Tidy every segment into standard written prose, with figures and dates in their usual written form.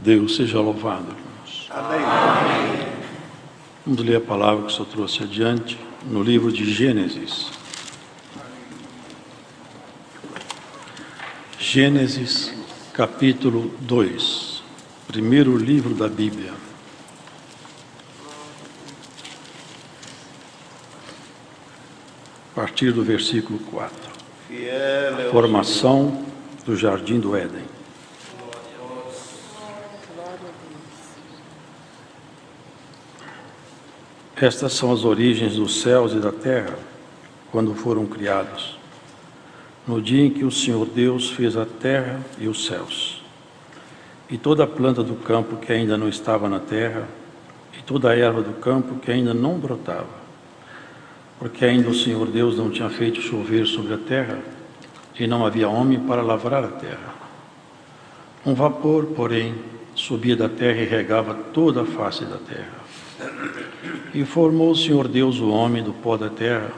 Deus seja louvado, irmãos. Amém. Vamos ler a palavra que o Senhor trouxe adiante no livro de Gênesis. Gênesis, capítulo 2, primeiro livro da Bíblia. A partir do versículo 4. A formação do Jardim do Éden. Estas são as origens dos céus e da terra, quando foram criados, no dia em que o Senhor Deus fez a terra e os céus, e toda a planta do campo que ainda não estava na terra, e toda a erva do campo que ainda não brotava, porque ainda o Senhor Deus não tinha feito chover sobre a terra, e não havia homem para lavrar a terra. Um vapor, porém, subia da terra e regava toda a face da terra. E formou o Senhor Deus o homem do pó da terra,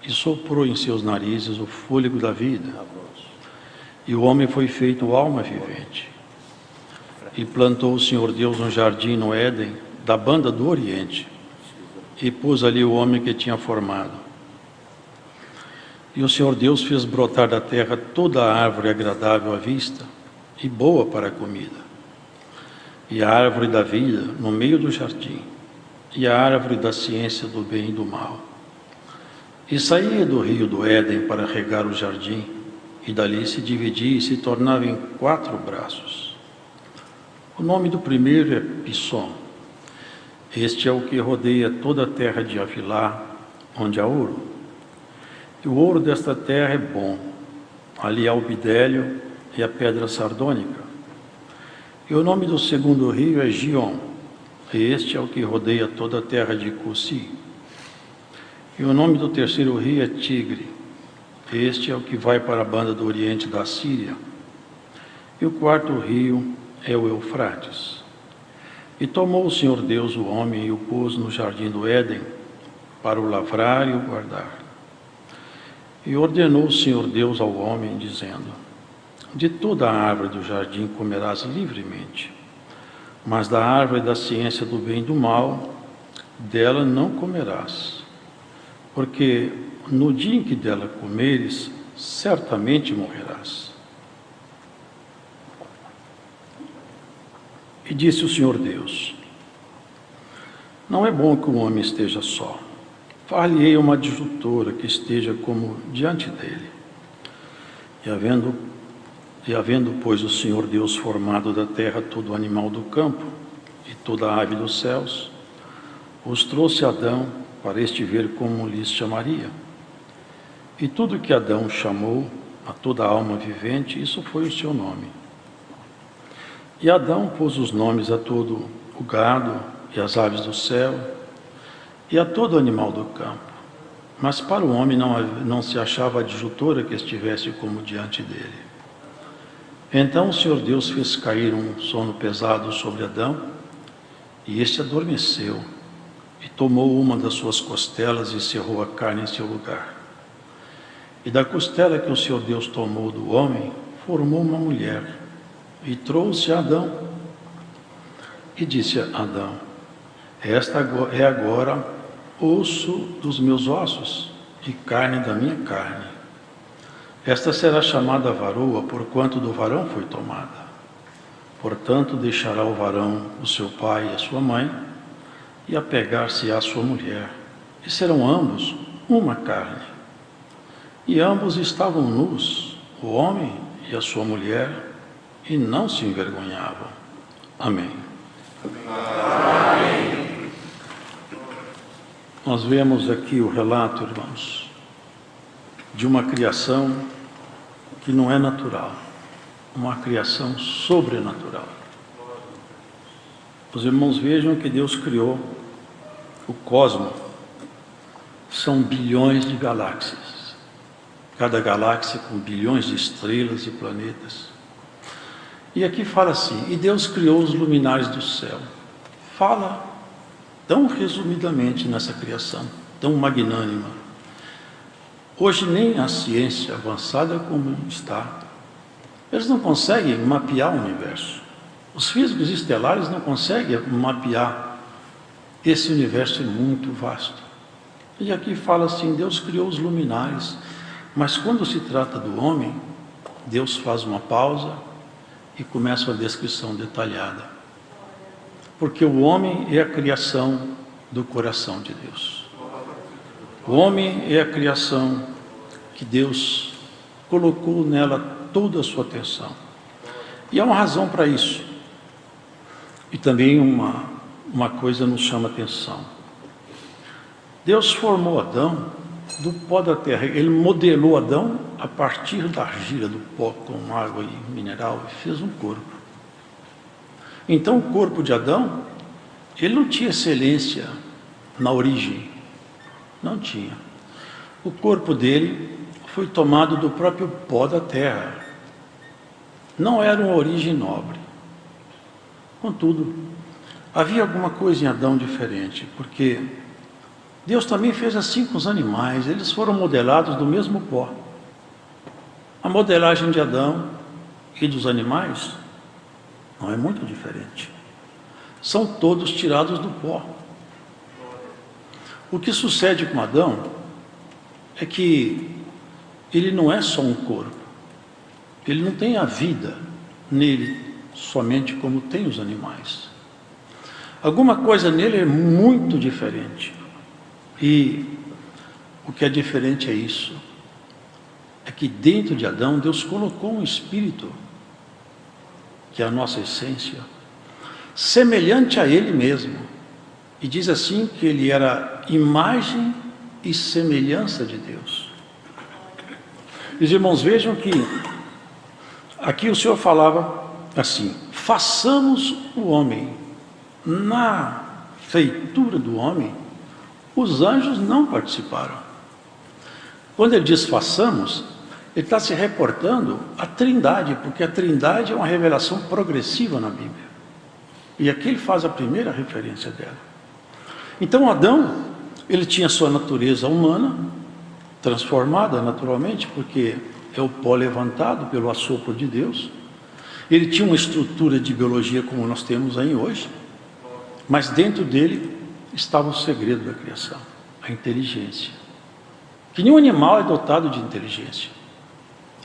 e soprou em seus narizes o fôlego da vida. E o homem foi feito alma vivente. E plantou o Senhor Deus um jardim no Éden, da banda do Oriente, e pôs ali o homem que tinha formado. E o Senhor Deus fez brotar da terra toda a árvore agradável à vista, e boa para a comida, e a árvore da vida no meio do jardim, e a árvore da ciência do bem e do mal. E saía do rio do Éden para regar o jardim, e dali se dividia e se tornava em 4 braços. O nome do primeiro é Pissom. Este é o que rodeia toda a terra de Avilá, onde há ouro. E o ouro desta terra é bom. Ali há o bidélio e a pedra sardônica. E o nome do segundo rio é Gion. Este é o que rodeia toda a terra de Cussi. E o nome do terceiro rio é Tigre. Este é o que vai para a banda do oriente da Síria. E o quarto rio é o Eufrates. E tomou o Senhor Deus o homem e o pôs no jardim do Éden, para o lavrar e o guardar. E ordenou o Senhor Deus ao homem, dizendo: de toda a árvore do jardim comerás livremente, mas da árvore da ciência do bem e do mal, dela não comerás, porque no dia em que dela comeres, certamente morrerás. E disse o Senhor Deus: não é bom que o homem esteja só. Far-lhe-ei uma adjutora que esteja como diante dele. E havendo, pois, o Senhor Deus formado da terra todo animal do campo e toda a ave dos céus, os trouxe a Adão para este ver como lhes chamaria. E tudo que Adão chamou a toda a alma vivente, isso foi o seu nome. E Adão pôs os nomes a todo o gado e as aves do céu e a todo animal do campo. Mas para o homem não se achava adjutora que estivesse como diante dele. Então o Senhor Deus fez cair um sono pesado sobre Adão, e este adormeceu, e tomou uma das suas costelas e cerrou a carne em seu lugar. E da costela que o Senhor Deus tomou do homem, formou uma mulher, e trouxe a Adão. E disse a Adão: esta é agora osso dos meus ossos e carne da minha carne. Esta será chamada varoa, porquanto do varão foi tomada. Portanto, deixará o varão o seu pai e a sua mãe, e apegar-se à sua mulher, e serão ambos uma carne. E ambos estavam nus, o homem e a sua mulher, e não se envergonhavam. Amém. Amém. Nós vemos aqui o relato, irmãos, de uma criação que não é natural, uma criação sobrenatural. Os irmãos vejam que Deus criou o cosmos. São bilhões de galáxias, cada galáxia com bilhões de estrelas e planetas. E aqui fala assim: e Deus criou os luminares do céu. Fala tão resumidamente nessa criação, tão magnânima. Hoje nem a ciência avançada como está, eles não conseguem mapear o universo. Os físicos estelares não conseguem mapear esse universo muito vasto. E aqui fala assim, Deus criou os luminares, mas quando se trata do homem, Deus faz uma pausa e começa a descrição detalhada. Porque o homem é a criação do coração de Deus. O homem é a criação que Deus colocou nela toda a sua atenção. E há uma razão para isso. E também uma coisa nos chama atenção. Deus formou Adão do pó da terra. Ele modelou Adão a partir da argila, do pó com água e mineral, e fez um corpo. Então o corpo de Adão, ele não tinha excelência na origem. Não tinha. O corpo dele foi tomado do próprio pó da terra. Não era uma origem nobre. Contudo, havia alguma coisa em Adão diferente, porque Deus também fez assim com os animais, eles foram modelados do mesmo pó. A modelagem de Adão e dos animais não é muito diferente. São todos tirados do pó. O que sucede com Adão é que ele não é só um corpo. Ele não tem a vida nele somente como tem os animais. Alguma coisa nele é muito diferente. E o que é diferente é isso. É que dentro de Adão, Deus colocou um espírito, que é a nossa essência, semelhante a ele mesmo. E diz assim que ele era imagem e semelhança de Deus. Os irmãos, vejam que aqui o Senhor falava assim, façamos o homem. Na feitura do homem, os anjos não participaram. Quando ele diz façamos, ele está se reportando à Trindade, porque a Trindade é uma revelação progressiva na Bíblia. E aqui ele faz a primeira referência dela. Então Adão, ele tinha sua natureza humana, transformada naturalmente, porque é o pó levantado pelo assopro de Deus. Ele tinha uma estrutura de biologia como nós temos aí hoje, mas dentro dele estava o segredo da criação, a inteligência. Que nenhum animal é dotado de inteligência.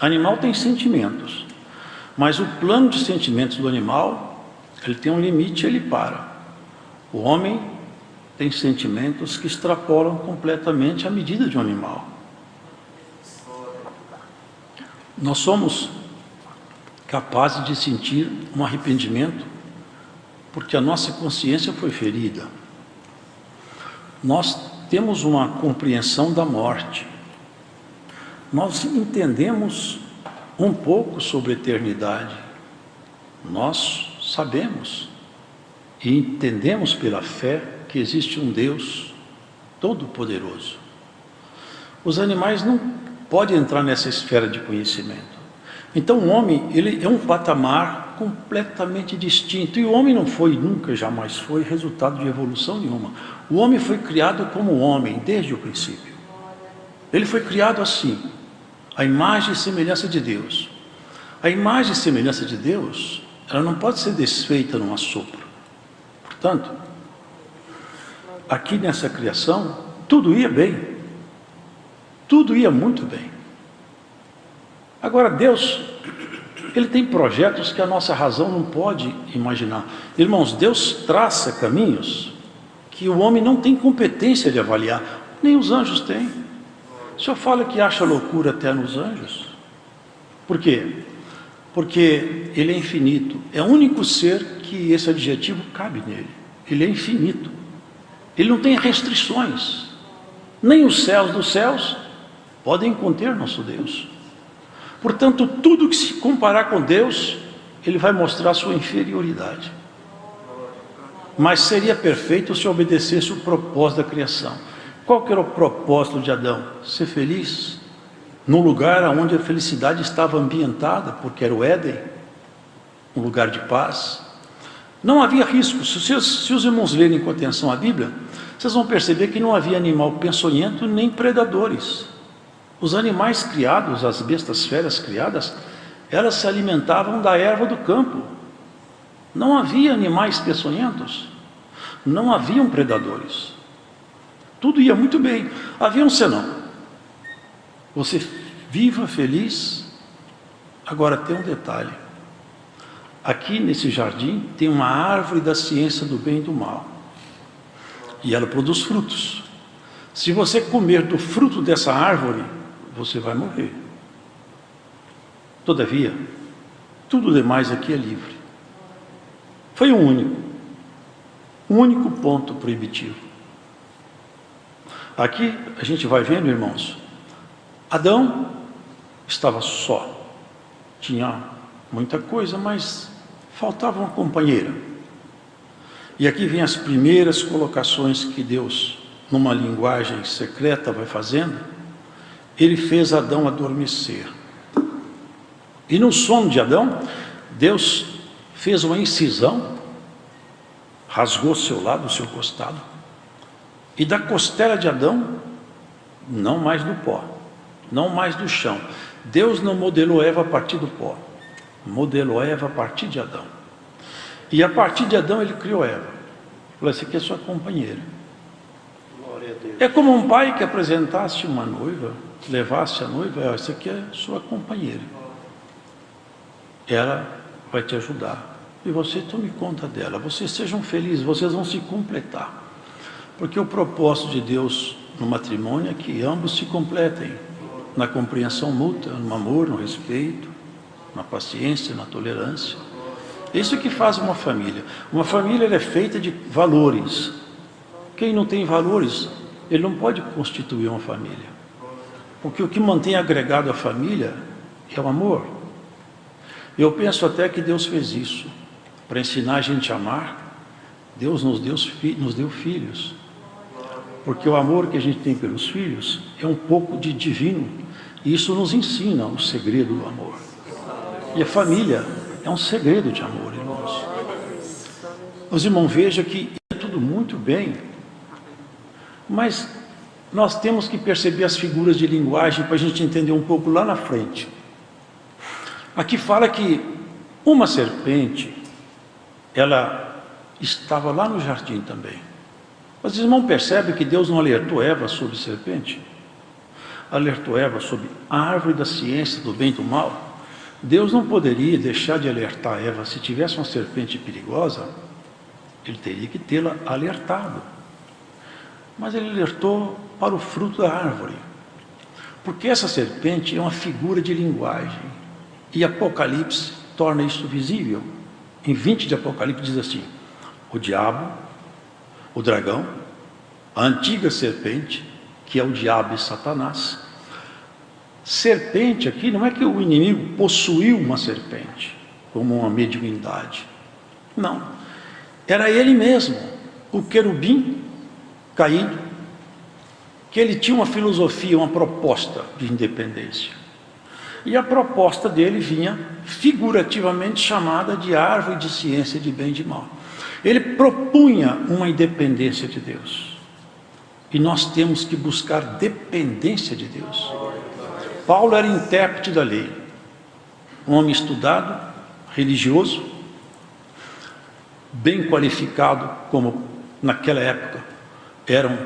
O animal tem sentimentos, mas o plano de sentimentos do animal, ele tem um limite, ele para. O homem tem sentimentos que extrapolam completamente a medida de um animal. Nós somos capazes de sentir um arrependimento porque a nossa consciência foi ferida. Nós temos uma compreensão da morte. Nós entendemos um pouco sobre a eternidade. Nós sabemos e entendemos pela fé que existe um Deus todo-poderoso. Os animais não podem entrar nessa esfera de conhecimento. Então o homem, ele é um patamar completamente distinto. E o homem não foi, nunca, jamais foi resultado de evolução nenhuma. O homem foi criado como homem desde o princípio. Ele foi criado assim, a imagem e semelhança de Deus. A imagem e semelhança de Deus, ela não pode ser desfeita num assopro. Portanto, aqui nessa criação, tudo ia bem. Tudo ia muito bem. Agora, Deus, Ele tem projetos que a nossa razão não pode imaginar. Irmãos, Deus traça caminhos que o homem não tem competência de avaliar, nem os anjos têm. O Senhor fala que acha loucura até nos anjos. Por quê? Porque Ele é infinito. É o único ser que esse adjetivo cabe nele. Ele é infinito. Ele não tem restrições. Nem os céus dos céus podem conter nosso Deus. Portanto, tudo que se comparar com Deus, Ele vai mostrar sua inferioridade. Mas seria perfeito se obedecesse o propósito da criação. Qual que era o propósito de Adão? Ser feliz num lugar onde a felicidade estava ambientada, porque era o Éden, um lugar de paz. Não havia risco. Se os irmãos lerem com atenção a Bíblia, vocês vão perceber que não havia animal peçonhento nem predadores. Os animais criados, as bestas feras criadas, elas se alimentavam da erva do campo. Não havia animais peçonhentos, não haviam predadores. Tudo ia muito bem. Havia um senão. Você viva feliz. Agora tem um detalhe. Aqui nesse jardim tem uma árvore da ciência do bem e do mal. E ela produz frutos. Se você comer do fruto dessa árvore, você vai morrer. Todavia, tudo demais aqui é livre. Foi um único ponto proibitivo. Aqui a gente vai vendo, irmãos, Adão estava só. Tinha muita coisa, mas faltava uma companheira. E aqui vem as primeiras colocações que Deus, numa linguagem secreta, vai fazendo. Ele fez Adão adormecer. E no sono de Adão, Deus fez uma incisão, rasgou seu lado, o seu costado, e da costela de Adão, não mais do pó, não mais do chão. Deus não modelou Eva a partir do pó, modelou Eva a partir de Adão. E a partir de Adão ele criou Eva. Falou, essa aqui é sua companheira. É como um pai que apresentasse uma noiva, levasse a noiva, essa aqui é sua companheira. Ela vai te ajudar. E você tome conta dela. Vocês sejam felizes, vocês vão se completar. Porque o propósito de Deus no matrimônio é que ambos se completem. Na compreensão mútua, no amor, no respeito, na paciência, na tolerância. Isso é que faz uma família. Uma família ela é feita de valores. Quem não tem valores, ele não pode constituir uma família. Porque o que mantém agregado a família é o amor. Eu penso até que Deus fez isso. Para ensinar a gente a amar, Deus nos deu filhos. Porque o amor que a gente tem pelos filhos é um pouco de divino. E isso nos ensina o segredo do amor. E a família é um segredo de amor, irmãos. Os irmãos, vejam que é tudo muito bem, mas nós temos que perceber as figuras de linguagem para a gente entender um pouco lá na frente. Aqui fala que uma serpente, ela estava lá no jardim também. Mas os irmãos percebem que Deus não alertou Eva sobre serpente? Alertou Eva sobre a árvore da ciência do bem e do mal? Deus não poderia deixar de alertar Eva. Se tivesse uma serpente perigosa, ele teria que tê-la alertado. Mas ele alertou para o fruto da árvore. Porque essa serpente é uma figura de linguagem. E Apocalipse torna isso visível. Em 20 de Apocalipse diz assim: o diabo, o dragão, a antiga serpente, que é o diabo e Satanás. Serpente aqui não é que o inimigo possuiu uma serpente, como uma mediunidade. Não. Era ele mesmo, o querubim caído, que ele tinha uma filosofia, uma proposta de independência. E a proposta dele vinha figurativamente chamada de árvore de ciência de bem e de mal. Ele propunha uma independência de Deus. E nós temos que buscar dependência de Deus. Paulo era intérprete da lei, um homem estudado, religioso, bem qualificado, como naquela época eram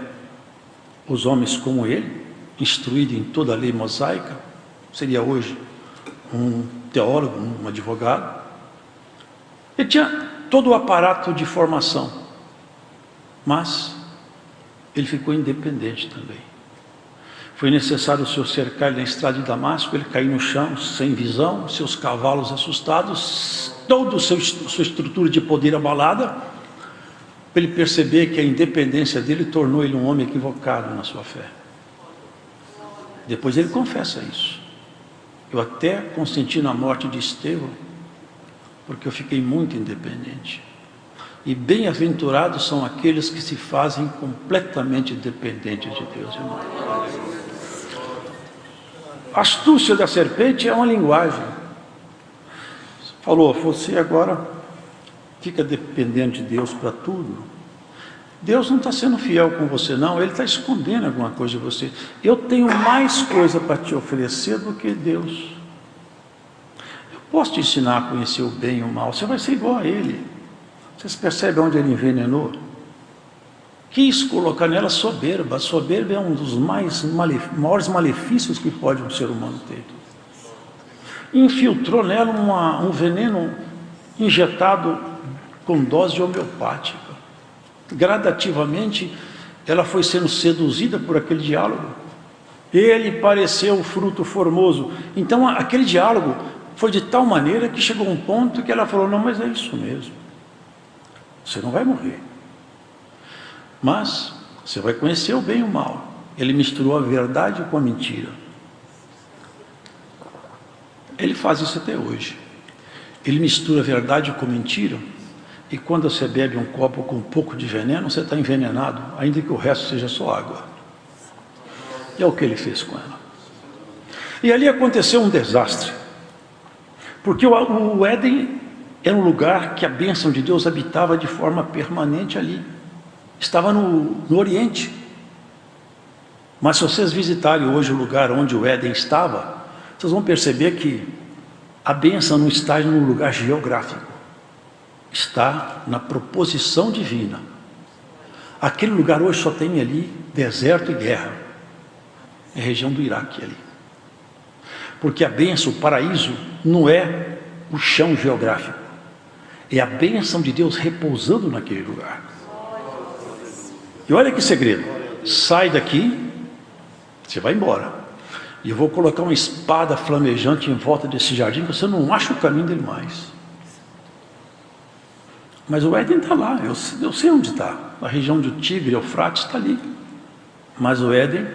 os homens como ele, instruído em toda a lei mosaica. Seria hoje um teólogo, um advogado. Ele tinha todo o aparato de formação, mas ele ficou independente também. Foi necessário o seu cercar na estrada de Damasco, ele caiu no chão, sem visão, seus cavalos assustados, toda a sua estrutura de poder abalada, para ele perceber que a independência dele tornou ele um homem equivocado na sua fé. Depois ele confessa isso. Eu até consenti na morte de Estevão, porque eu fiquei muito independente. E bem-aventurados são aqueles que se fazem completamente dependentes de Deus, irmão. A astúcia da serpente é uma linguagem. Falou, você agora fica dependendo de Deus para tudo. Deus não está sendo fiel com você, não. Ele está escondendo alguma coisa de você. Eu tenho mais coisa para te oferecer do que Deus. Eu posso te ensinar a conhecer o bem e o mal. Você vai ser igual a Ele. Vocês percebem onde ele envenenou? Quis colocar nela soberba. A soberba é um dos maiores malefícios que pode um ser humano ter. Infiltrou nela um veneno injetado com dose homeopática. Gradativamente, ela foi sendo seduzida por aquele diálogo. Ele pareceu o fruto formoso. Então, aquele diálogo foi de tal maneira que chegou um ponto que ela falou, não, mas é isso mesmo. Você não vai morrer. Mas você vai conhecer o bem e o mal. Ele misturou a verdade com a mentira. Ele faz isso até hoje. Ele mistura a verdade com mentira. E quando você bebe um copo com um pouco de veneno, você está envenenado, ainda que o resto seja só água. E é o que ele fez com ela. E ali aconteceu um desastre. Porque o Éden era um lugar que a bênção de Deus habitava de forma permanente ali. Estava no Oriente. Mas se vocês visitarem hoje o lugar onde o Éden estava, vocês vão perceber que a bênção não está no lugar geográfico. Está na proposição divina. Aquele lugar hoje só tem ali deserto e guerra. É a região do Iraque ali. Porque a bênção, o paraíso, não é o chão geográfico. É a bênção de Deus repousando naquele lugar. E olha que segredo. Sai daqui, você vai embora. E eu vou colocar uma espada flamejante em volta desse jardim, que você não acha o caminho dele mais. Mas o Éden está lá, eu sei onde está. A região do Tigre, Eufrates, está ali. Mas o Éden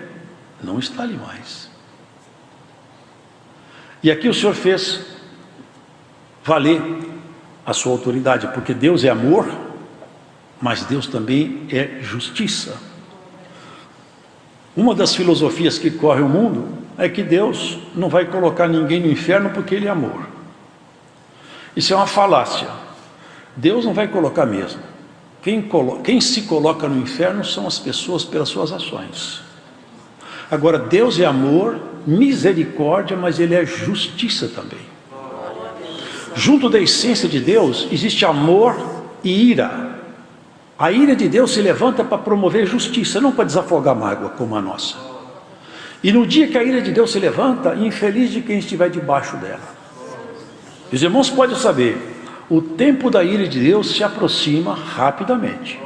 não está ali mais. E aqui o Senhor fez valer a sua autoridade, porque Deus é amor, mas Deus também é justiça. Uma das filosofias que corre o mundo é que Deus não vai colocar ninguém no inferno porque Ele é amor. Isso é uma falácia. Deus não vai colocar mesmo. Quem se coloca no inferno são as pessoas pelas suas ações. Agora, Deus é amor, misericórdia, mas Ele é justiça também. Junto da essência de Deus, existe amor e ira. A ira de Deus se levanta para promover justiça, não para desafogar mágoa como a nossa. E no dia que a ira de Deus se levanta, infeliz de quem estiver debaixo dela. Os irmãos podem saber, o tempo da ira de Deus se aproxima rapidamente.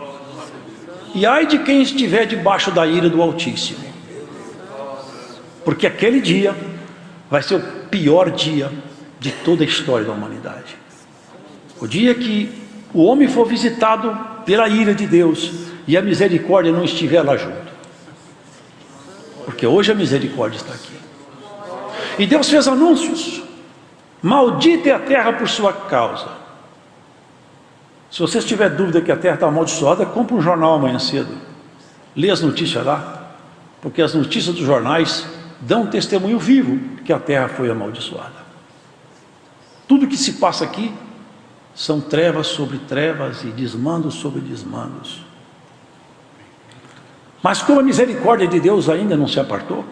E ai de quem estiver debaixo da ira do Altíssimo. Porque aquele dia vai ser o pior dia de toda a história da humanidade. O dia que o homem for visitado pela ira de Deus e a misericórdia não estiver lá junto. Porque hoje a misericórdia está aqui. E Deus fez anúncios. Maldita é a terra por sua causa. Se você tiver dúvida que a terra está amaldiçoada, compre um jornal amanhã cedo. Lê as notícias lá. Porque as notícias dos jornais dão um testemunho vivo que a terra foi amaldiçoada. Tudo que se passa aqui são trevas sobre trevas e desmandos sobre desmandos. Mas como a misericórdia de Deus ainda não se apartou,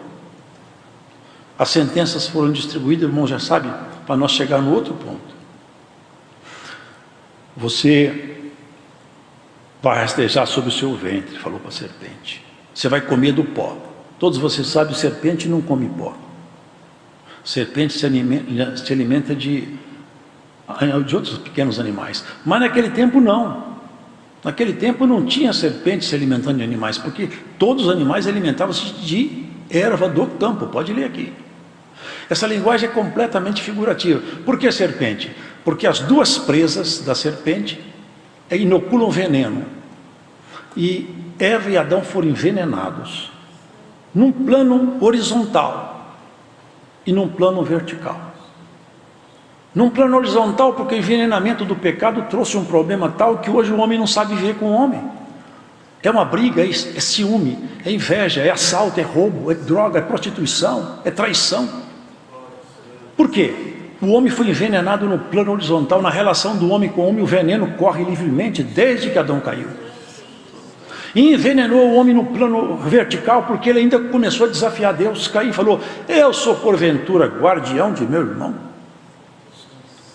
as sentenças foram distribuídas, irmão, já sabe, para nós chegar no outro ponto. Você vai rastejar sobre o seu ventre, falou para a serpente. Você vai comer do pó. Todos vocês sabem, serpente não come pó. Serpente se alimenta de outros pequenos animais. Mas naquele tempo não. Naquele tempo não tinha serpente se alimentando de animais, porque todos os animais alimentavam-se de erva do campo. Pode ler aqui. Essa linguagem é completamente figurativa. Por que serpente? Porque as duas presas da serpente inoculam veneno. E Eva e Adão foram envenenados num plano horizontal e num plano vertical. Num plano horizontal, porque o envenenamento do pecado trouxe um problema tal que hoje o homem não sabe viver com o homem. É uma briga, é ciúme, é inveja, é assalto, é roubo, é droga, é prostituição, é traição. Por quê? O homem foi envenenado no plano horizontal, na relação do homem com o homem, o veneno corre livremente desde que Adão caiu. E envenenou o homem no plano vertical, porque ele ainda começou a desafiar Deus. Caim falou, eu sou porventura guardião de meu irmão.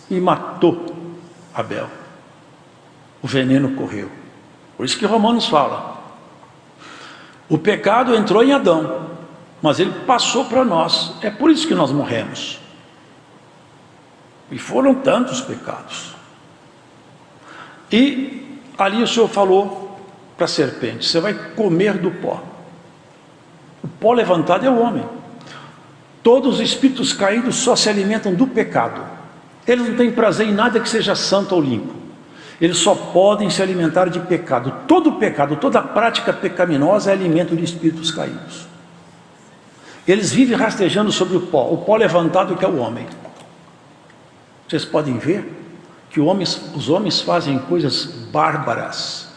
E matou Abel. o veneno correu. Por isso que Romanos fala, o pecado entrou em Adão, mas ele passou para nós, é por isso que nós morremos. E foram tantos pecados. E ali o Senhor falou para a serpente, você vai comer do pó. O pó levantado é o homem. Todos os espíritos caídos só se alimentam do pecado. Eles não têm prazer em nada que seja santo ou limpo. Eles só podem se alimentar de pecado. Todo pecado, toda prática pecaminosa é alimento de espíritos caídos. Eles vivem rastejando sobre o pó levantado que é o homem. Vocês podem ver que os homens fazem coisas bárbaras,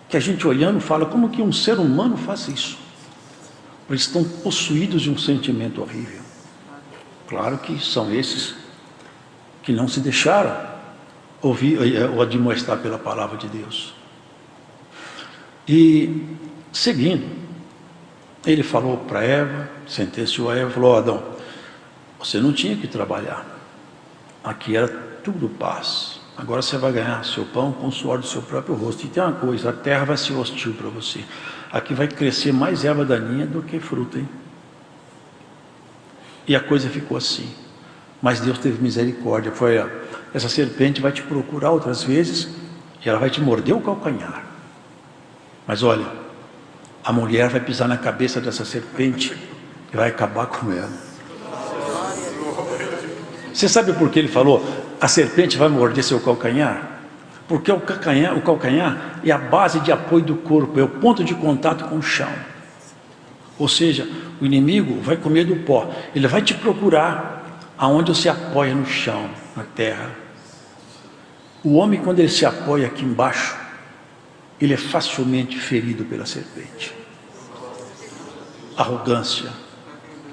que a gente olhando fala, como que um ser humano faz isso? Eles estão possuídos de um sentimento horrível. Claro que são esses que não se deixaram ouvir ou admoestar pela palavra de Deus. E seguindo, ele falou para Eva, sentenciou a Eva, falou, Adão, você não tinha que trabalhar, aqui era tudo paz, agora você vai ganhar seu pão com o suor do seu próprio rosto. E tem uma coisa, a terra vai ser hostil para você, aqui vai crescer mais erva daninha do que fruta, hein? E a coisa ficou assim. Mas Deus teve misericórdia. Foi, essa serpente vai te procurar outras vezes e ela vai te morder o calcanhar. Mas olha, a mulher vai pisar na cabeça dessa serpente e vai acabar com ela. Você sabe por que ele falou, a serpente vai morder seu calcanhar? Porque o calcanhar é a base de apoio do corpo, é o ponto de contato com o chão. Ou seja, o inimigo vai comer do pó, ele vai te procurar aonde você apoia no chão, na terra. O homem, quando ele se apoia aqui embaixo, ele é facilmente ferido pela serpente. Arrogância,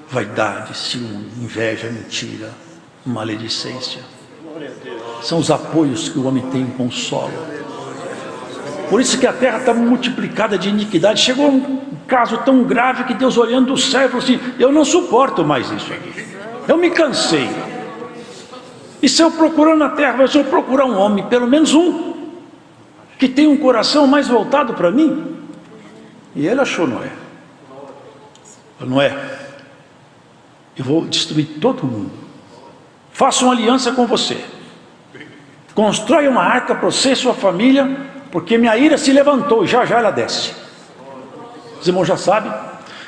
vaidade, ciúme, inveja, mentira, maledicência. São os apoios que o homem tem com o solo. Por isso que a terra está multiplicada de iniquidade. Chegou um caso tão grave que Deus, olhando do céu, falou assim, eu não suporto mais isso aqui, eu me cansei. E se eu procurar na terra, se eu procurar um homem, pelo menos um, que tem um coração mais voltado para mim. E ele achou Noé. Noé, eu vou destruir todo mundo, faço uma aliança com você, constrói uma arca para você e sua família, porque minha ira se levantou, já ela desce. Os irmãos já sabem,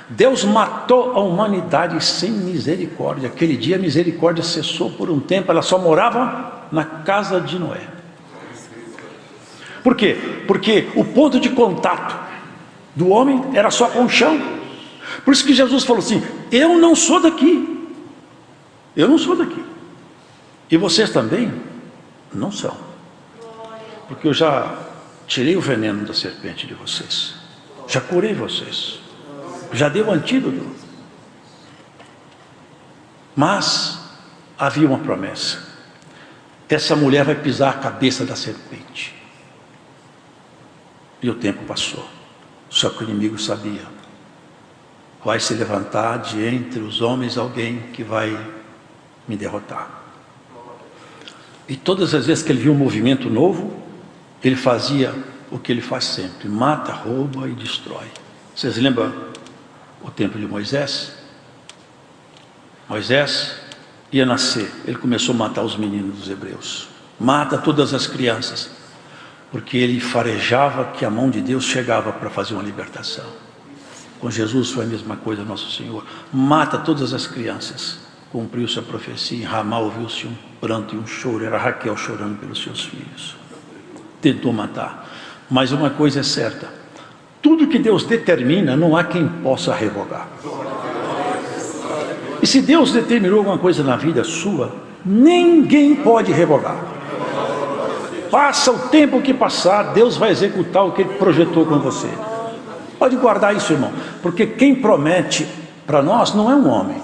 Deus matou a humanidade sem misericórdia. Aquele dia a misericórdia cessou por um tempo, ela só morava na casa de Noé. Por quê? Porque o ponto de contato do homem era só com o chão. Por isso que Jesus falou assim, eu não sou daqui, eu não sou daqui, e vocês também não são, porque eu já tirei o veneno da serpente de vocês, já curei vocês, já dei o antídoto. Mas havia uma promessa, essa mulher vai pisar a cabeça da serpente. E o tempo passou, só que o inimigo sabia, vai se levantar de entre os homens alguém que vai me derrotar. E todas as vezes que ele viu um movimento novo, ele fazia o que ele faz sempre, mata, rouba e destrói. Vocês lembram o tempo de Moisés? Moisés ia nascer, ele começou a matar os meninos dos hebreus, mata todas as crianças, porque ele farejava que a mão de Deus chegava para fazer uma libertação. Com Jesus foi a mesma coisa, nosso Senhor, mata todas as crianças. Cumpriu-se a profecia, em Ramá ouviu-se um pranto e um choro, era Raquel chorando pelos seus filhos, tentou matar. Mas uma coisa é certa, tudo que Deus determina, não há quem possa revogar. E se Deus determinou alguma coisa na vida sua, ninguém pode revogar. Passa o tempo que passar, Deus vai executar o que Ele projetou com você. Pode guardar isso, irmão, porque quem promete para nós não é um homem,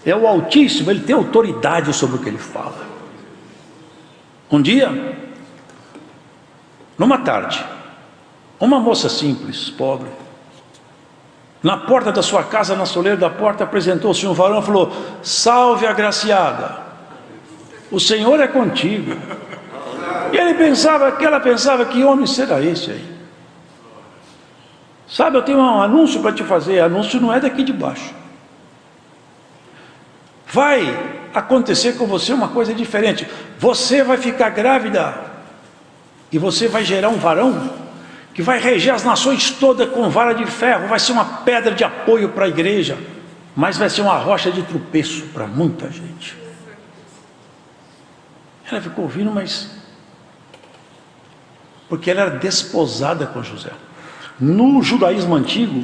é o Altíssimo. Ele tem autoridade sobre o que ele fala. Um dia, numa tarde, uma moça simples, pobre, na porta da sua casa, na soleira da porta, apresentou-se um varão e falou, salve agraciada, o Senhor é contigo. E ela pensava, que homem será esse aí? Sabe, eu tenho um anúncio para te fazer, anúncio não é daqui de baixo. Vai acontecer com você uma coisa diferente. Você vai ficar grávida e você vai gerar um varão que vai reger as nações todas com vara de ferro, vai ser uma pedra de apoio para a igreja, mas vai ser uma rocha de tropeço para muita gente. Ela ficou ouvindo, mas... porque ela era desposada com José. No judaísmo antigo,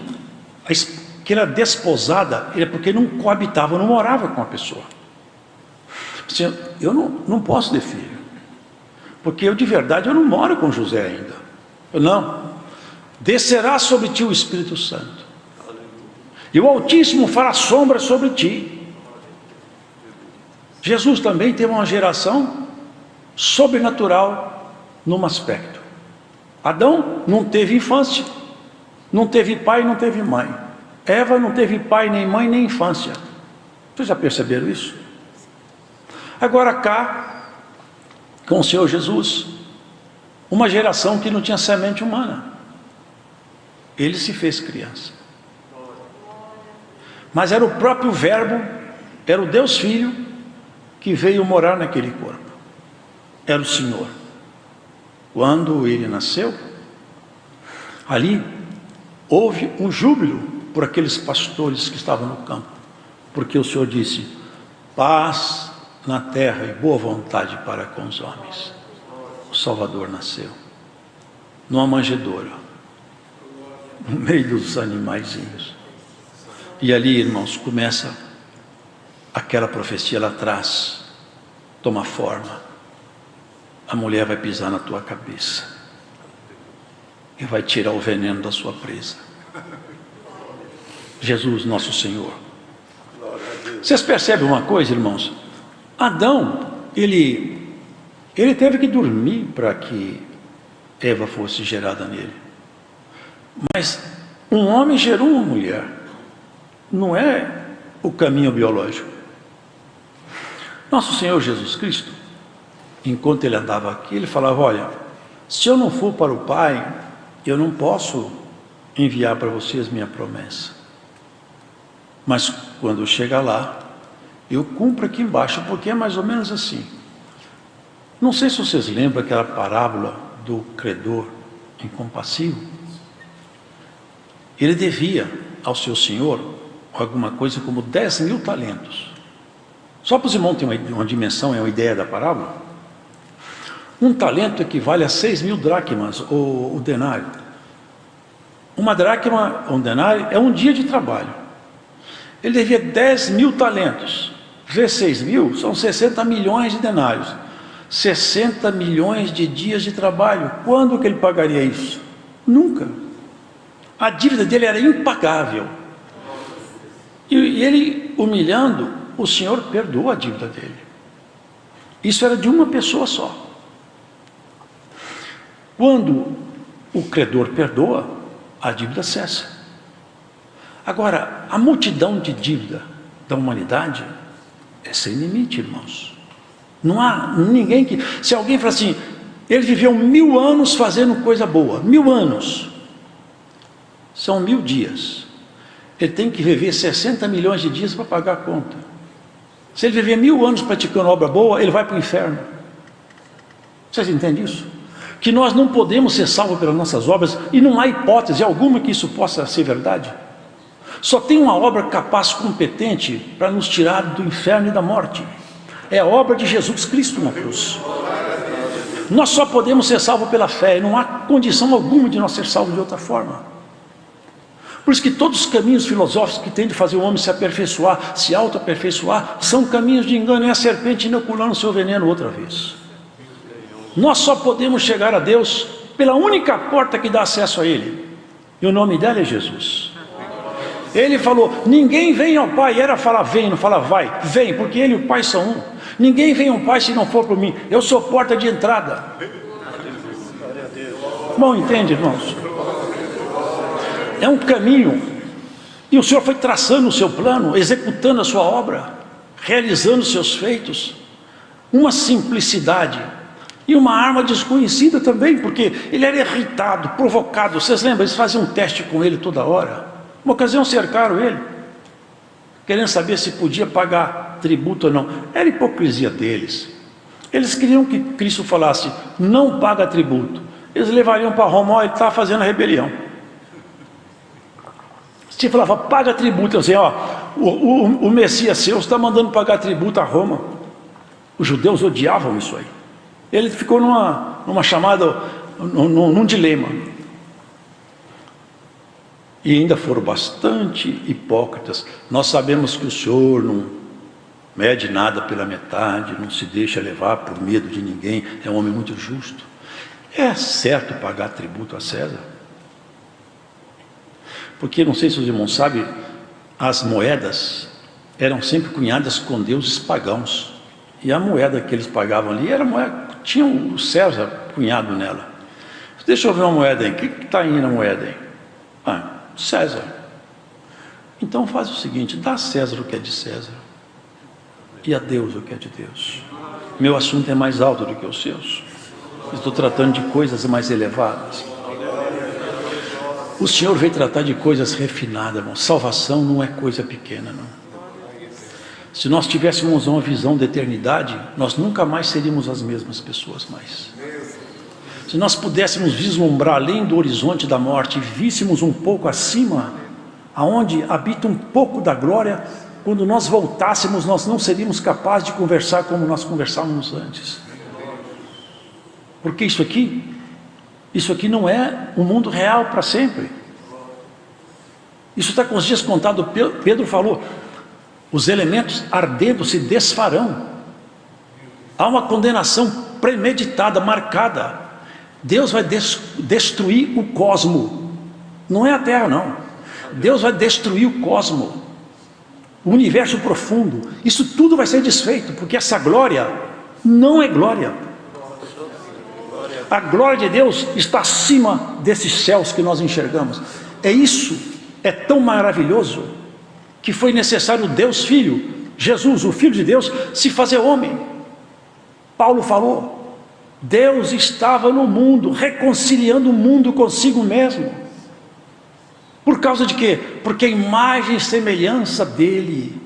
que era desposada, é porque não coabitava, não morava com a pessoa. Assim, eu não posso ter filho, porque eu de verdade eu não moro com José ainda. Não, descerá sobre ti o Espírito Santo, e o Altíssimo fará sombra sobre ti. Jesus também teve uma geração sobrenatural num aspecto. Adão não teve infância, não teve pai, não teve mãe. Eva não teve pai, nem mãe, nem infância. Vocês já perceberam isso? Agora cá, com o Senhor Jesus, uma geração que não tinha semente humana. Ele se fez criança. Mas era o próprio Verbo, era o Deus Filho, que veio morar naquele corpo. Era o Senhor. Quando ele nasceu, ali houve um júbilo por aqueles pastores que estavam no campo, porque o Senhor disse: paz na terra e boa vontade para com os homens. O Salvador nasceu numa manjedoura, no meio dos animaizinhos. E ali, irmãos, começa aquela profecia lá atrás, toma forma. A mulher vai pisar na tua cabeça e vai tirar o veneno da sua presa. Jesus, nosso Senhor. Vocês percebem uma coisa, irmãos? Adão, ele teve que dormir para que Eva fosse gerada nele. Mas um homem gerou uma mulher. Não é o caminho biológico. Nosso Senhor Jesus Cristo, enquanto ele andava aqui, ele falava: olha, se eu não for para o Pai, eu não posso enviar para vocês minha promessa. Mas quando eu chegar lá, eu cumpro aqui embaixo, porque é mais ou menos assim. Não sei se vocês lembram aquela parábola do credor incompassivo. Ele devia ao seu senhor alguma coisa como 10.000 talentos. Só para os irmãos terem uma dimensão, é uma ideia da parábola. Um talento equivale a 6.000 dracmas, o denário. Uma dracma, um denário, é um dia de trabalho. Ele devia 10.000 talentos. Vezes 6.000, são 60 milhões de denários. 60 milhões de dias de trabalho. Quando que ele pagaria isso? Nunca. A dívida dele era impagável. E ele, humilhando, o Senhor perdoou a dívida dele. Isso era de uma pessoa só. Quando o credor perdoa, a dívida cessa. Agora, a multidão de dívida da humanidade é sem limite, irmãos. Não há ninguém que... Se alguém fala assim, ele viveu 1000 anos fazendo coisa boa, 1000 anos, são 1000 dias. Ele tem que viver 60 milhões de dias para pagar a conta. Se ele viver 1000 anos praticando obra boa, ele vai para o inferno. Vocês entendem isso? Que nós não podemos ser salvos pelas nossas obras, e não há hipótese alguma que isso possa ser verdade. Só tem uma obra capaz, competente, para nos tirar do inferno e da morte. É a obra de Jesus Cristo na cruz. Nós só podemos ser salvos pela fé, e não há condição alguma de nós ser salvos de outra forma. Por isso que todos os caminhos filosóficos que tem de fazer o homem se aperfeiçoar, se auto-aperfeiçoar, são caminhos de engano. É a serpente inoculando o seu veneno outra vez. Nós só podemos chegar a Deus pela única porta que dá acesso a Ele, e o nome dela é Jesus. Ele falou: ninguém vem ao Pai. Era falar vem, não fala vai. Vem, porque Ele e o Pai são um. Ninguém vem ao Pai se não for por mim. Eu sou porta de entrada. Bom, entende, irmãos? É um caminho, e o Senhor foi traçando o seu plano, executando a sua obra, realizando os seus feitos. Uma simplicidade E uma arma desconhecida também, porque ele era irritado, provocado. Vocês lembram? Eles faziam um teste com ele toda hora. Uma ocasião cercaram ele, querendo saber se podia pagar tributo ou não. Era a hipocrisia deles. Eles queriam que Cristo falasse, não paga tributo. Eles levariam para Roma, ó, ele está fazendo a rebelião. Se falava, paga tributo, eu dizia, ó, o Messias seu está mandando pagar tributo a Roma. Os judeus odiavam isso aí. Ele ficou numa chamada, num dilema. E ainda foram bastante hipócritas. Nós sabemos que o Senhor não mede nada pela metade, não se deixa levar por medo de ninguém, é um homem muito justo. É certo pagar tributo a César? Porque, não sei se os irmãos sabem, as moedas eram sempre cunhadas com deuses pagãos. E a moeda que eles pagavam ali era moeda, tinha o César cunhado nela. Deixa eu ver uma moeda aí, o que está aí na moeda aí? Ah, César. Então faz o seguinte, dá a César o que é de César, e a Deus o que é de Deus. Meu assunto é mais alto do que os seus. Estou tratando de coisas mais elevadas. O Senhor veio tratar de coisas refinadas, irmão. Salvação não é coisa pequena, não. Se nós tivéssemos uma visão da eternidade, nós nunca mais seríamos as mesmas pessoas mais. Se nós pudéssemos vislumbrar além do horizonte da morte, e víssemos um pouco acima, aonde habita um pouco da glória, quando nós voltássemos, nós não seríamos capazes de conversar como nós conversávamos antes. Porque isso aqui não é um mundo real para sempre. Isso está com os dias contados. Pedro falou, os elementos ardendo se desfarão. Há uma condenação premeditada, marcada. Deus vai destruir o cosmo. Não é a terra, não. Deus vai destruir o cosmo, o universo profundo. Isso tudo vai ser desfeito, porque essa glória não é glória. A glória de Deus está acima desses céus que nós enxergamos. Isso é tão maravilhoso, que foi necessário Deus Filho, Jesus, o Filho de Deus, se fazer homem. Paulo falou, Deus estava no mundo, reconciliando o mundo consigo mesmo. Por causa de quê? Porque a imagem e semelhança dele,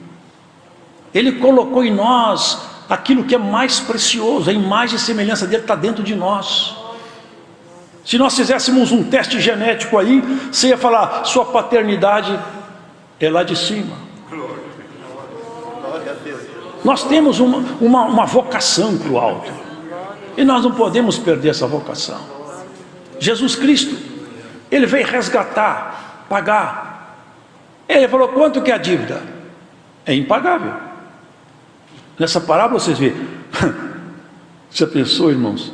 ele colocou em nós aquilo que é mais precioso. A imagem e semelhança dele está dentro de nós. Se nós fizéssemos um teste genético aí, você ia falar, sua paternidade é lá de cima. Nós temos uma vocação para o alto, e nós não podemos perder essa vocação. Jesus Cristo, ele veio resgatar, pagar. Ele falou, quanto que é a dívida? É impagável. Nessa parábola vocês veem, já pensou, irmãos?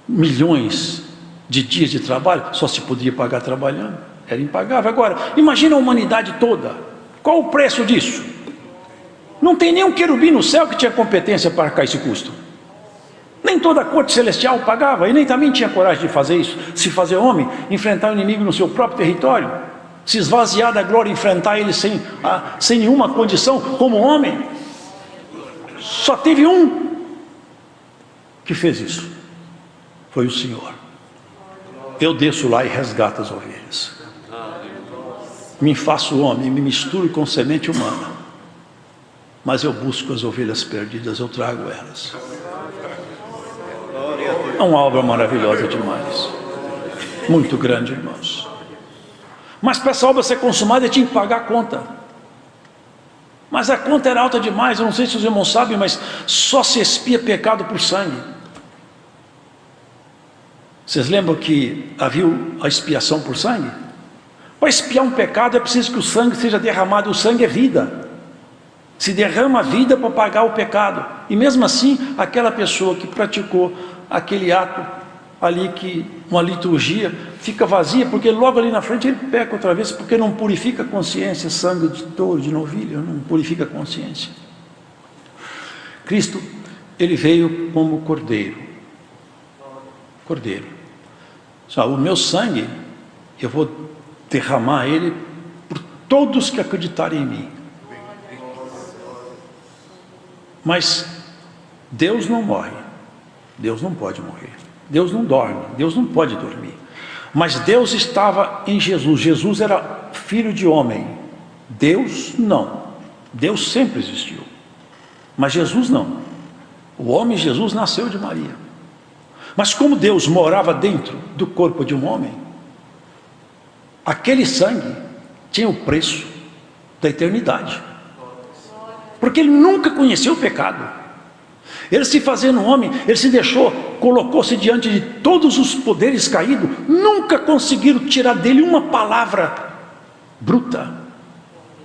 Milhões de dias de trabalho, só se podia pagar trabalhando, era impagável. Agora, imagina a humanidade toda, qual o preço disso? Não tem nenhum querubim no céu que tinha competência para arcar esse custo. Nem toda a corte celestial pagava, e nem também tinha coragem de fazer isso, se fazer homem, enfrentar o inimigo no seu próprio território, se esvaziar da glória, enfrentar ele sem nenhuma condição, como homem. Só teve um que fez isso, foi o Senhor. Eu desço lá e resgato as ovelhas, me faço homem, me misturo com semente humana, mas eu busco as ovelhas perdidas, eu trago elas. É uma obra maravilhosa demais, muito grande, irmãos. Mas para essa obra ser consumada, eu tinha que pagar a conta. Mas a conta era alta demais. Eu não sei se os irmãos sabem, mas só se expia pecado por sangue. Vocês lembram que havia a expiação por sangue? Para expiar um pecado é preciso que o sangue seja derramado. O sangue é vida. Se derrama a vida para pagar o pecado. E mesmo assim, aquela pessoa que praticou aquele ato ali, que uma liturgia, fica vazia, porque logo ali na frente ele peca outra vez, porque não purifica a consciência. Sangue de touro, de novilho, não purifica a consciência. Cristo, ele veio como cordeiro. Cordeiro. Só, o meu sangue, eu vou derramar ele por todos que acreditarem em mim. Mas Deus não morre. Deus não pode morrer. Deus não dorme, Deus não pode dormir. Mas Deus estava em Jesus. Jesus era filho de homem. Deus não. Deus sempre existiu. Mas Jesus não. O homem Jesus nasceu de Maria. Mas como Deus morava dentro do corpo de um homem, aquele sangue tinha o preço da eternidade. Porque ele nunca conheceu o pecado. Ele se fazendo homem, ele se deixou, colocou-se diante de todos os poderes caídos, nunca conseguiram tirar dele uma palavra bruta,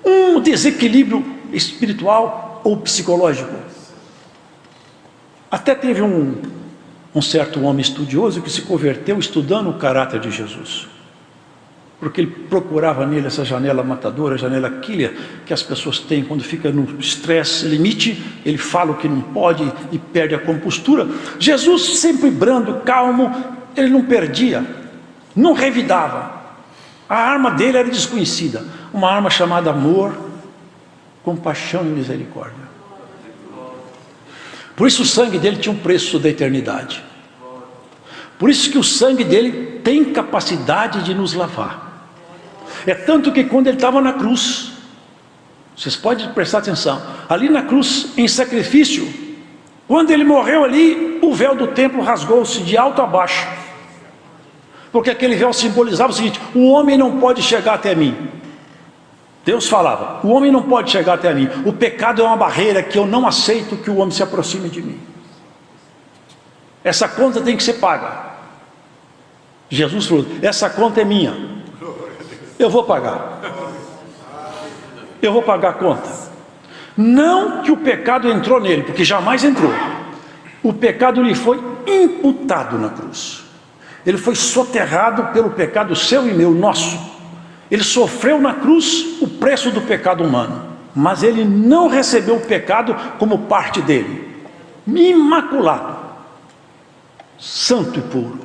um desequilíbrio espiritual ou psicológico. Até teve um certo homem estudioso que se converteu estudando o caráter de Jesus, porque ele procurava nele essa janela matadora, janela killer, que as pessoas têm quando fica no estresse limite, ele fala o que não pode e perde a compostura. Jesus sempre brando, calmo, ele não perdia, não revidava. A arma dele era desconhecida, uma arma chamada amor, compaixão e misericórdia. Por isso o sangue dele tinha um preço da eternidade. Por isso que o sangue dele tem capacidade de nos lavar. É tanto que quando ele estava na cruz, vocês podem prestar atenção, ali na cruz, em sacrifício, quando ele morreu ali, o véu do templo rasgou-se de alto a baixo, porque aquele véu simbolizava o seguinte: o homem não pode chegar até mim. Deus falava, o homem não pode chegar até mim, o pecado é uma barreira que eu não aceito que o homem se aproxime de mim. Essa conta tem que ser paga. Jesus falou, essa conta é minha, eu vou pagar. Eu vou pagar a conta. Não que o pecado entrou nele, porque jamais entrou. O pecado lhe foi imputado na cruz. Ele foi soterrado pelo pecado seu e meu, nosso. Ele sofreu na cruz o preço do pecado humano, mas ele não recebeu o pecado como parte dele. Imaculado, santo e puro.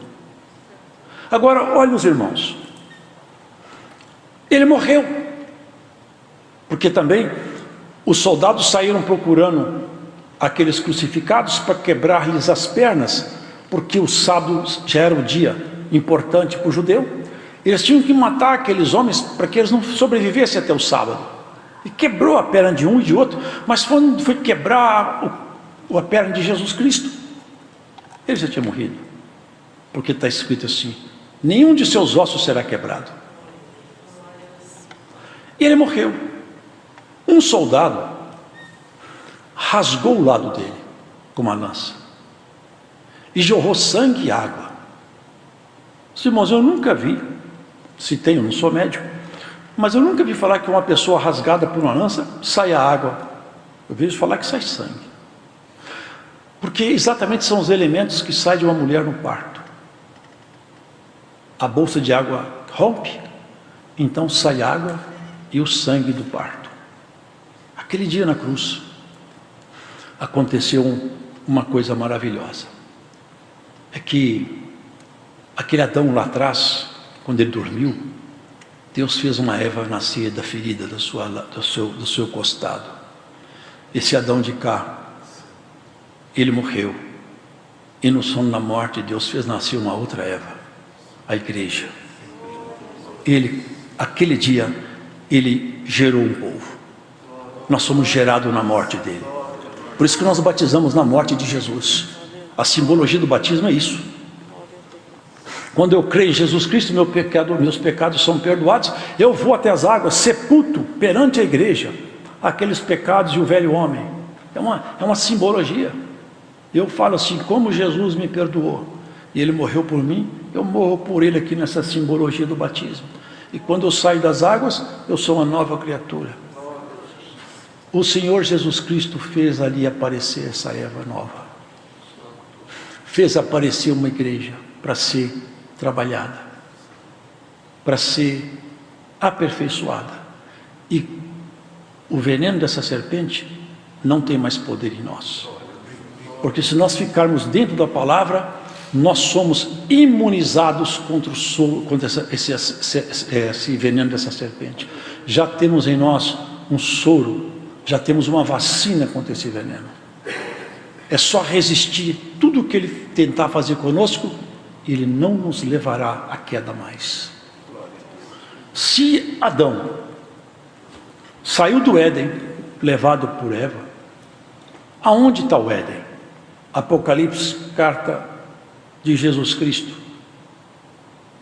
Agora, olha os irmãos, ele morreu, porque também os soldados saíram procurando aqueles crucificados para quebrar-lhes as pernas, porque o sábado já era o dia importante para o judeu. Eles tinham que matar aqueles homens para que eles não sobrevivessem até o sábado. E quebrou a perna de um e de outro, mas foi quebrar a perna de Jesus Cristo, ele já tinha morrido, porque está escrito assim: nenhum de seus ossos será quebrado. E ele morreu. Um soldado rasgou o lado dele com uma lança e jorrou sangue e água. Os irmãos, eu nunca vi, se tem, eu não sou médico, mas eu nunca vi falar que uma pessoa rasgada por uma lança saia água. Eu vejo falar que sai sangue, porque exatamente são os elementos que saem de uma mulher no parto. A bolsa de água rompe, então sai água e o sangue do parto. Aquele dia na cruz aconteceu uma coisa maravilhosa. É que aquele Adão lá atrás, quando ele dormiu, Deus fez uma Eva nascer da ferida do seu costado. Esse Adão de cá, ele morreu, e no sono da morte Deus fez nascer uma outra Eva, a igreja. Aquele dia ele gerou um povo. Nós somos gerados na morte dele. Por isso que nós batizamos na morte de Jesus. A simbologia do batismo é isso. Quando eu creio em Jesus Cristo, meus pecados são perdoados, eu vou até as águas, sepulto perante a igreja aqueles pecados e o velho homem. É uma simbologia. Eu falo assim: como Jesus me perdoou e ele morreu por mim, eu morro por ele aqui nessa simbologia do batismo. E quando eu saio das águas, eu sou uma nova criatura. O Senhor Jesus Cristo fez ali aparecer essa Eva nova, fez aparecer uma igreja para ser trabalhada, para ser aperfeiçoada, e o veneno dessa serpente não tem mais poder em nós, porque se nós ficarmos dentro da palavra, nós somos imunizados contra esse veneno dessa serpente. Já temos em nós um soro, já temos uma vacina contra esse veneno. é só resistir tudo que ele tentar fazer conosco, ele não nos levará à queda mais. Se Adão saiu do Éden, levado por Eva, aonde está o Éden? Apocalipse, carta de Jesus Cristo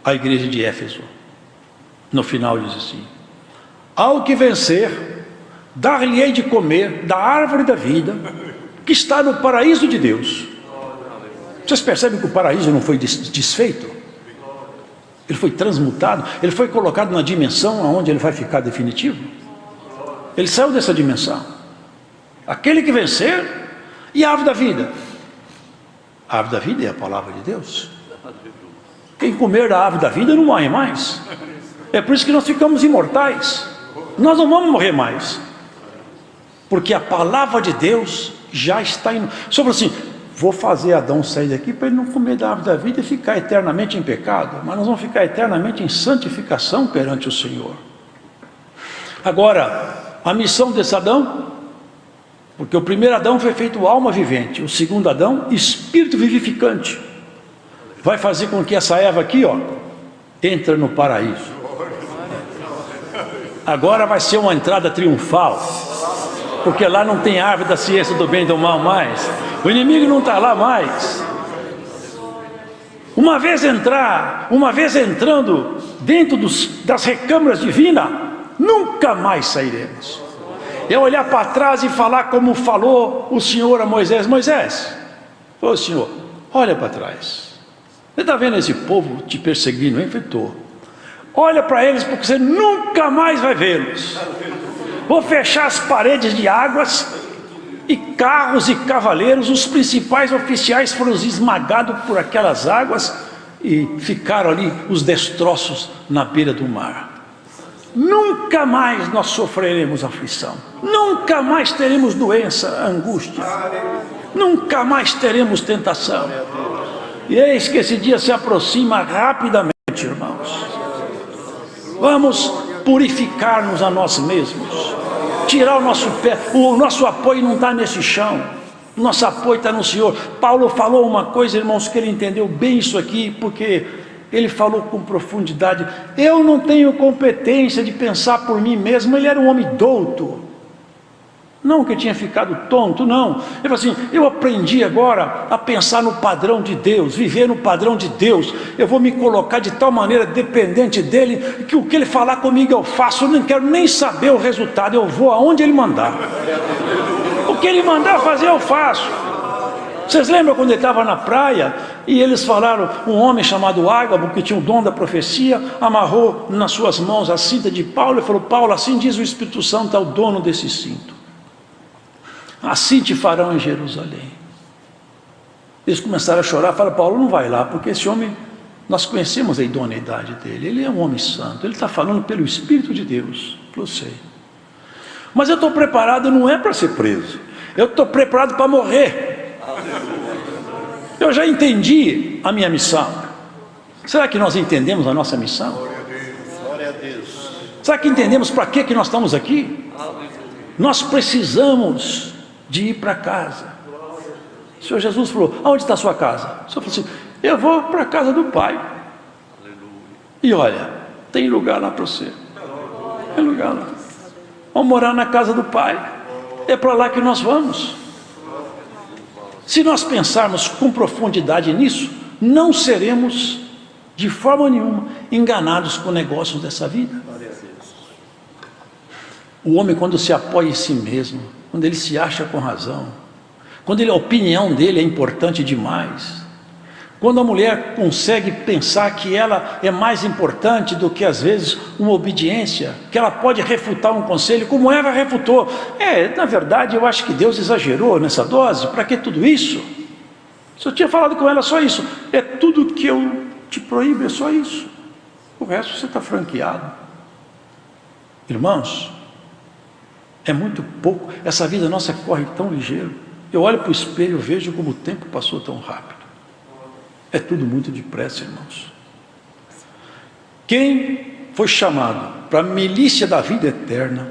à igreja de Éfeso, no final diz assim: ao que vencer, dar-lhe-ei de comer da árvore da vida, que está no paraíso de Deus. Vocês percebem que o paraíso não foi desfeito? Ele foi transmutado, ele foi colocado na dimensão onde ele vai ficar definitivo. Ele saiu dessa dimensão. Aquele que vencer, e a árvore da vida. A árvore da vida é a palavra de Deus. Quem comer da árvore da vida não morre mais. É por isso que nós ficamos imortais. Nós não vamos morrer mais, porque a palavra de Deus já está indo. Sobre assim, vou fazer Adão sair daqui para ele não comer da árvore da vida e ficar eternamente em pecado, mas nós vamos ficar eternamente em santificação perante o Senhor. Agora, a missão desse Adão, porque o primeiro Adão foi feito alma vivente, o segundo Adão, espírito vivificante, vai fazer com que essa Eva aqui, ó, entre no paraíso. Agora vai ser uma entrada triunfal, porque lá não tem árvore da ciência do bem e do mal mais, o inimigo não está lá mais. Uma vez entrando dentro das recâmaras divinas, nunca mais sairemos. É olhar para trás e falar como falou o Senhor a Moisés: Moisés, ô Senhor, olha para trás, você está vendo esse povo te perseguindo, hein? Estou. Olha para eles, porque você nunca mais vai vê-los. Vou fechar as paredes de águas, e carros e cavaleiros, os principais oficiais foram esmagados por aquelas águas, e ficaram ali os destroços na beira do mar. Nunca mais nós sofreremos aflição, nunca mais teremos doença, angústia, nunca mais teremos tentação. E eis que esse dia se aproxima rapidamente, irmãos. Vamos purificar-nos a nós mesmos, tirar o nosso pé. O nosso apoio não está nesse chão, o nosso apoio está no Senhor. Paulo falou uma coisa, irmãos, que ele entendeu bem isso aqui, porque ele falou com profundidade. Eu não tenho competência de pensar por mim mesmo. Ele era um homem douto, não que tinha ficado tonto, não. Ele falou assim: eu aprendi agora a pensar no padrão de Deus, viver no padrão de Deus. Eu vou me colocar de tal maneira dependente dele, que o que ele falar comigo eu faço. Eu não quero nem saber o resultado, eu vou aonde ele mandar. O que ele mandar fazer eu faço. Vocês lembram quando ele estava na praia e eles falaram, um homem chamado Ágabo, que tinha o dom da profecia, amarrou nas suas mãos a cinta de Paulo e falou: Paulo, assim diz o Espírito Santo ao dono desse cinto, assim te farão em Jerusalém. Eles começaram a chorar, falaram: Paulo, não vai lá, porque esse homem, nós conhecemos a idoneidade dele, ele é um homem santo, ele está falando pelo Espírito de Deus. Eu sei, mas eu estou preparado não é para ser preso, eu estou preparado para morrer. Eu já entendi a minha missão. Será que nós entendemos a nossa missão? Glória a Deus. Será que entendemos para que nós estamos aqui? Nós precisamos de ir para casa. O Senhor Jesus falou: aonde está a sua casa? O Senhor falou assim: eu vou para a casa do Pai. E olha, tem lugar lá para você. Tem lugar lá. Vamos morar na casa do Pai. É para lá que nós vamos. Se nós pensarmos com profundidade nisso, não seremos de forma nenhuma enganados com negócios dessa vida. O homem, quando se apoia em si mesmo, quando ele se acha com razão, quando a opinião dele é importante demais, quando a mulher consegue pensar que ela é mais importante do que às vezes uma obediência, que ela pode refutar um conselho, como Eva refutou. Na verdade eu acho que Deus exagerou nessa dose, para que tudo isso? Se eu tinha falado com ela só isso, é tudo que eu te proíbo, é só isso, o resto você está franqueado. Irmãos, é muito pouco, essa vida nossa corre tão ligeiro. Eu olho para o espelho e vejo como o tempo passou tão rápido. É tudo muito depressa, irmãos. Quem foi chamado para a milícia da vida eterna,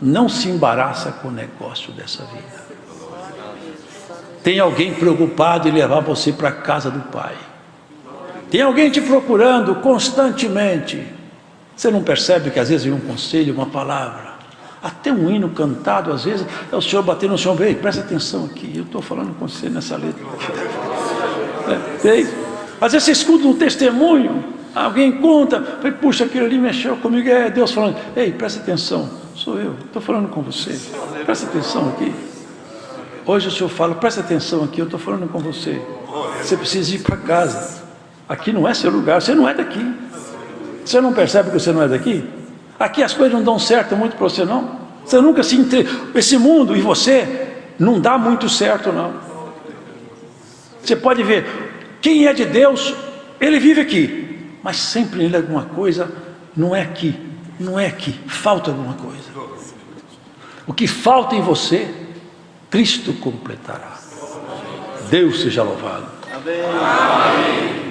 não se embaraça com o negócio dessa vida. Tem alguém preocupado em levar você para a casa do Pai. Tem alguém te procurando constantemente. Você não percebe que às vezes vem um conselho, uma palavra, até um hino cantado, às vezes é o Senhor batendo no chão. Ei, presta atenção aqui, eu estou falando com você nessa letra. Às vezes você escuta um testemunho, alguém conta, puxa, aquilo ali mexeu comigo, é Deus falando. Ei, presta atenção, sou eu, estou falando com você, presta atenção aqui. Hoje o Senhor fala, presta atenção aqui, eu estou falando com você. Você precisa ir para casa. Aqui não é seu lugar, você não é daqui. Você não percebe que você não é daqui? Aqui as coisas não dão certo muito para você, não. Você nunca se esse mundo e você não dá muito certo, não. Você pode ver, quem é de Deus, ele vive aqui, mas sempre nele alguma coisa não é aqui, não é aqui, falta alguma coisa. O que falta em você, Cristo completará. Deus seja louvado. Amém.